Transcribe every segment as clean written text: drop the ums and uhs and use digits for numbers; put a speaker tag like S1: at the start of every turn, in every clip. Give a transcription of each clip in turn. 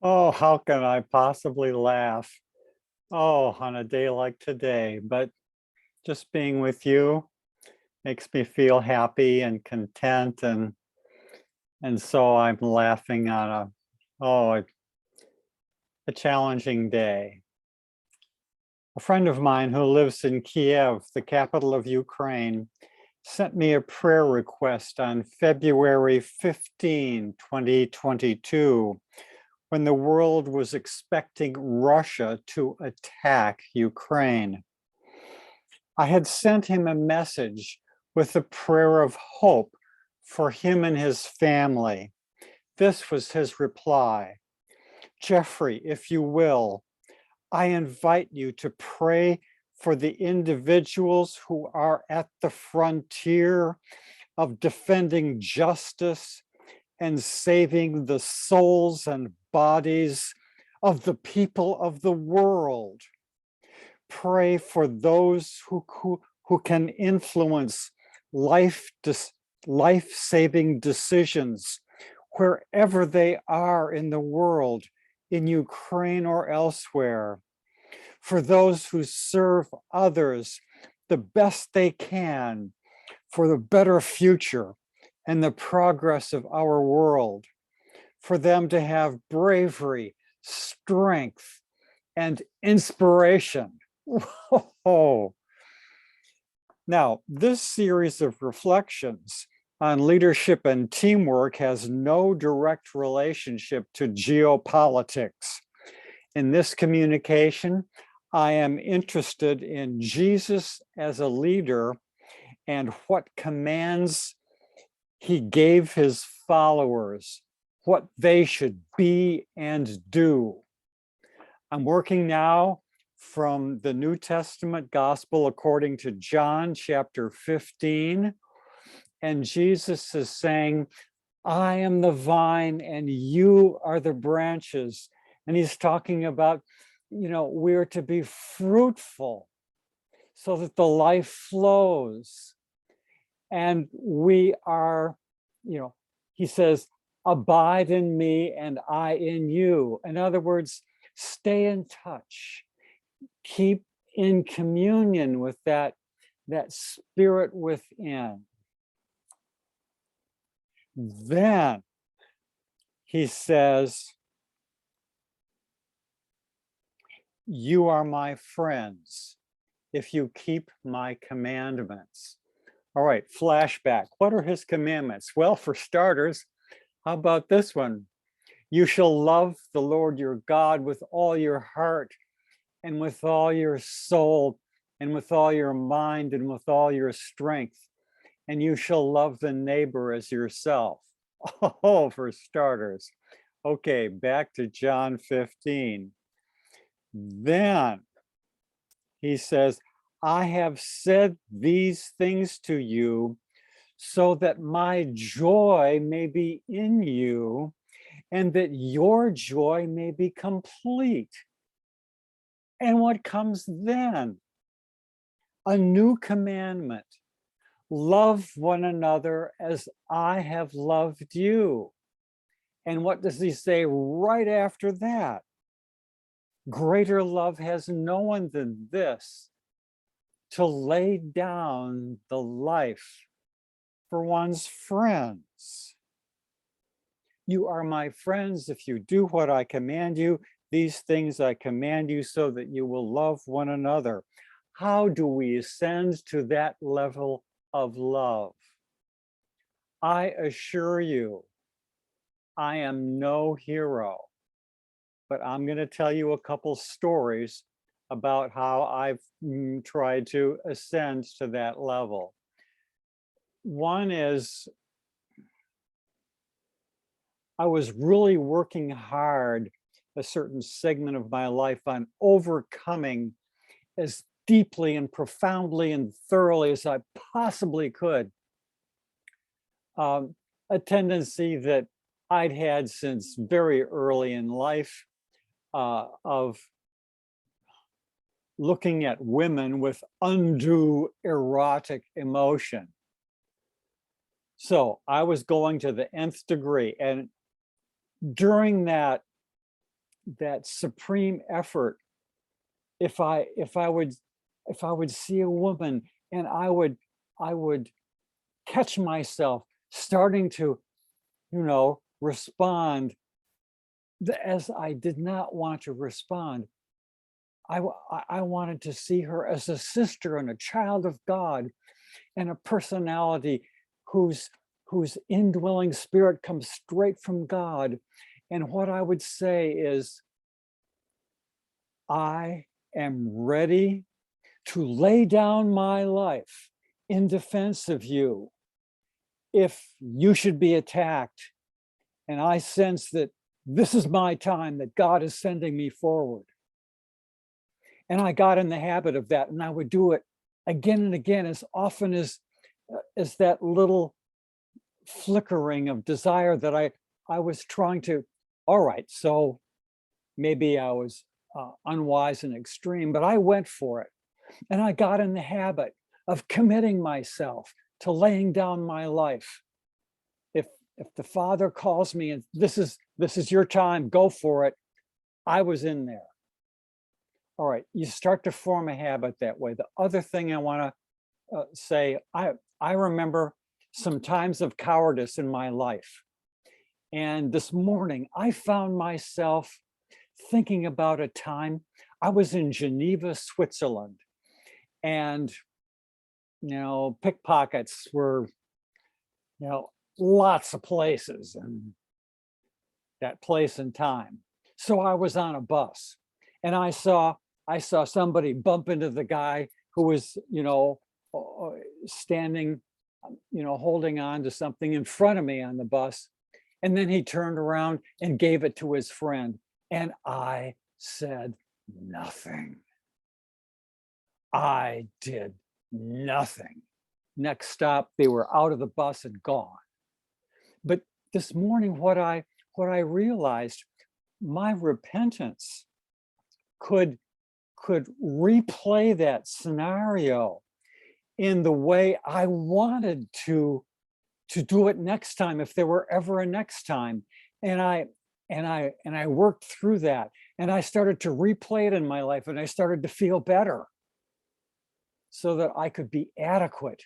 S1: Oh, how can I possibly laugh? Oh, on a day like today, but just being with you makes me feel happy and content and so I'm laughing on a challenging day. A friend of mine who lives in Kiev, the capital of Ukraine, sent me a prayer request on February 15, 2022, when the world was expecting Russia to attack Ukraine. I had sent him a message with a prayer of hope for him and his family. This was his reply. Jeffrey, if you will, I invite you to pray for the individuals who are at the frontier of defending justice and saving the souls and bodies of the people of the world. Pray for those who can influence life-saving decisions wherever they are in the world, in Ukraine or elsewhere. For those who serve others the best they can for the better future and the progress of our world. For them to have bravery, strength, and inspiration. Whoa. Now, this series of reflections on leadership and teamwork has no direct relationship to geopolitics. In this communication, I am interested in Jesus as a leader and what commands he gave his followers, what they should be and do. I'm working now from the New Testament Gospel according to John chapter 15. And Jesus is saying, I am the vine and you are the branches. And he's talking about, we're to be fruitful so that the life flows. And we are, he says, abide in me and I in you. In other words, stay in touch, keep in communion with that spirit within. Then he says, you are my friends if you keep my commandments. All right, flashback. What are his commandments? Well, for starters, how about this one? You shall love the Lord your God with all your heart and with all your soul and with all your mind and with all your strength. And you shall love the neighbor as yourself. Oh, for starters. Okay, back to John 15. Then he says, I have said these things to you so that my joy may be in you and that your joy may be complete. And what comes then? A new commandment. Love one another as I have loved you. And what does he say right after that? Greater love has no one than this, to lay down the life for one's friends. You are my friends if you do what I command you. These things I command you so that you will love one another. How do we ascend to that level of love? I assure you, I am no hero, but I'm going to tell you a couple stories about how I've tried to ascend to that level. One is, I was really working hard a certain segment of my life on overcoming as deeply and profoundly and thoroughly as I possibly could a tendency that I'd had since very early in life of looking at women with undue erotic emotion. So I was going to the nth degree. And during that that supreme effort. If I would see a woman and I would catch myself starting to, respond as I did not want to respond. I wanted to see her as a sister and a child of God and a personality whose indwelling spirit comes straight from God. And what I would say is, I am ready to lay down my life in defense of you if you should be attacked. And I sense that this is my time, that God is sending me forward. And I got in the habit of that, and I would do it again and again, as often as that little flickering of desire that I was trying to, all right, so maybe I was unwise and extreme, but I went for it. And I got in the habit of committing myself to laying down my life. If the Father calls me and this is your time, go for it, I was in there. All right, you start to form a habit that way. The other thing I want to say, I remember some times of cowardice in my life. And this morning, I found myself thinking about a time I was in Geneva, Switzerland, and pickpockets were, lots of places and that place and time. So I was on a bus, and I saw somebody bump into the guy who was, standing, holding on to something in front of me on the bus. And then he turned around and gave it to his friend. And I said nothing. I did nothing. Next stop, they were out of the bus and gone. But this morning, what I realized, my repentance could replay that scenario in the way I wanted to do it next time, if there were ever a next time. And I worked through that, and I started to replay it in my life, and I started to feel better, so that I could be adequate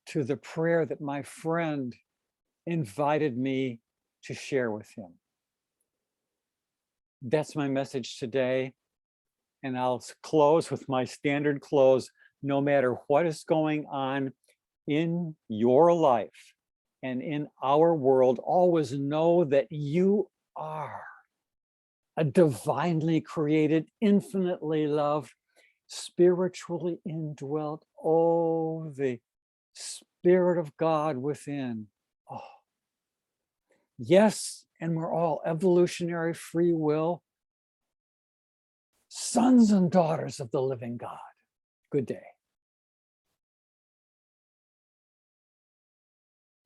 S1: to the prayer that my friend invited me to share with him. That's my message today. And I'll close with my standard close. No matter what is going on in your life and in our world, always know that you are a divinely created, infinitely loved, spiritually indwelt. Oh, the Spirit of God within. Oh, yes, and we're all evolutionary free will, sons and daughters of the living God. Good day.